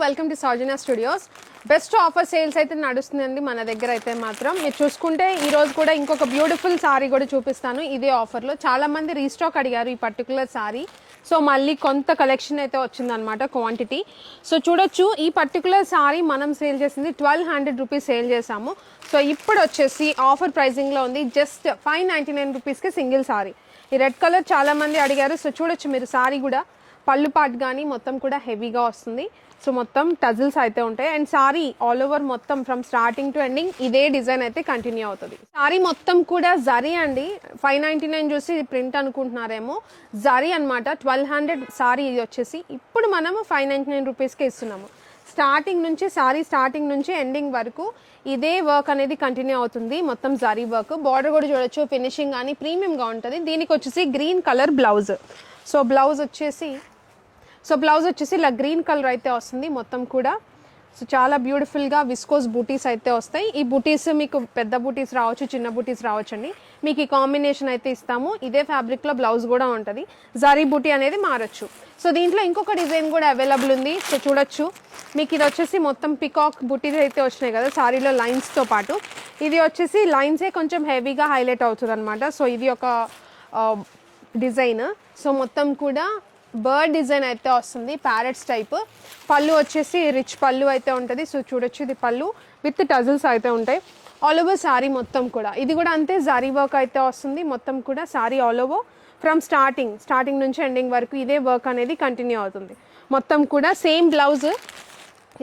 Welcome to Soujanya studios. Best offer sales అయితే నడుస్తుందండి మన దగ్గర అయితే మాత్రం. మీరు చూసుకుంటే ఈ రోజు కూడా ఇంకొక బ్యూటిఫుల్ సారీ కూడా చూపిస్తాను ఇదే ఆఫర్లో. చాలా మంది రీస్టాక్ అడిగారు ఈ పర్టికులర్ సారీ, సో మళ్ళీ కొంత కలెక్షన్ అయితే వచ్చిందనమాట, క్వాంటిటీ. సో చూడొచ్చు, ఈ పర్టికులర్ సారీ మనం సేల్ చేసింది 1200 రూపీస్ సేల్ చేసాము. సో ఇప్పుడు వచ్చేసి ఆఫర్ ప్రైజింగ్లో ఉంది, జస్ట్ 599 రూపీస్కి సింగిల్ సారీ. ఈ రెడ్ కలర్ చాలా మంది అడిగారు. సో చూడొచ్చు మీరు, సారీ కూడా పళ్ళు పాట్ కానీ మొత్తం కూడా హెవీగా వస్తుంది. సో మొత్తం టజిల్స్ అయితే ఉంటాయి అండ్ సారీ ఆల్ ఓవర్ మొత్తం ఫ్రమ్ స్టార్టింగ్ టు ఎండింగ్ ఇదే డిజైన్ అయితే కంటిన్యూ అవుతుంది. సారీ మొత్తం కూడా జరీ అండి. 599 చూసి ఇది ప్రింట్ అనుకుంటున్నారేమో, జరీ అనమాట. 1200 సారీ ఇది వచ్చేసి ఇప్పుడు మనము 599 రూపీస్కి ఇస్తున్నాము. స్టార్టింగ్ నుంచి సారీ స్టార్టింగ్ నుంచి ఎండింగ్ వరకు ఇదే వర్క్ అనేది కంటిన్యూ అవుతుంది, మొత్తం జరీ వర్క్. బార్డర్ కూడా చూడొచ్చు, ఫినిషింగ్ కానీ ప్రీమియంగా ఉంటుంది. దీనికి వచ్చేసి green colour blouse. So blouse వచ్చేసి ఇలా గ్రీన్ కలర్ అయితే వస్తుంది మొత్తం కూడా. సో చాలా బ్యూటిఫుల్గా విస్కోస్ బూటీస్ అయితే వస్తాయి. ఈ బూటీస్ మీకు పెద్ద బూటీస్ రావచ్చు, చిన్న బూటీస్ రావచ్చు అండి. మీకు ఈ కాంబినేషన్ అయితే ఇస్తాము. ఇదే ఫ్యాబ్రిక్లో బ్లౌజ్ కూడా ఉంటుంది, జరీ బూటీ అనేది మారచ్చు. సో దీంట్లో ఇంకొక డిజైన్ కూడా అవైలబుల్ ఉంది. సో చూడొచ్చు, మీకు ఇది వచ్చేసి మొత్తం పికాక్ బూటీస్ అయితే వచ్చినాయి కదా సారీలో లైన్స్తో పాటు. ఇది వచ్చేసి లైన్సే కొంచెం హెవీగా హైలైట్ అవుతుంది అనమాట. సో ఇది ఒక డిజైన్. సో మొత్తం కూడా బర్డ్ డిజైన్ అయితే వస్తుంది, ప్యారెట్స్ టైప్. పళ్ళు వచ్చేసి రిచ్ పళ్ళు అయితే ఉంటుంది. సో చూడొచ్చు, ఇది పళ్ళు విత్ టజిల్స్ అయితే ఉంటాయి ఆల్ ఓవర్ సారీ మొత్తం కూడా. ఇది కూడా అంతే, జరీ వర్క్ అయితే వస్తుంది మొత్తం కూడా. Sorry all over from starting నుంచి ఎండింగ్ వరకు ఇదే వర్క్ అనేది కంటిన్యూ అవుతుంది. మొత్తం కూడా సేమ్ బ్లౌజ్,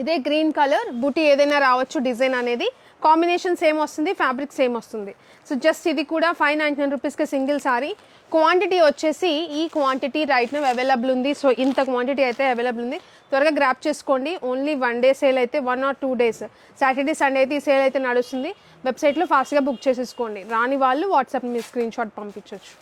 ఇదే గ్రీన్ కలర్ బూటీ ఏదైనా రావచ్చు, డిజైన్ అనేది కాంబినేషన్ సేమ్ వస్తుంది, ఫ్యాబ్రిక్ సేమ్ వస్తుంది. సో జస్ట్ ఇది కూడా 599 రూపీస్కి సింగిల్ సారీ. క్వాంటిటీ వచ్చేసి ఈ క్వాంటిటీ రైట్ నౌ అవైలబుల్ ఉంది. సో ఇంత క్వాంటిటీ అయితే అవైలబుల్ ఉంది, త్వరగా గ్రాప్ చేసుకోండి. ఓన్లీ 1 డే సేల్ అయితే, 1 or 2 days, సాటర్డే సండే అయితే ఈ సేల్ అయితే నడుస్తుంది. వెబ్సైట్లో ఫాస్ట్గా బుక్ చేసేసుకోండి. రాని వాళ్ళు వాట్సాప్ మీ స్క్రీన్ షాట్ పంపించవచ్చు.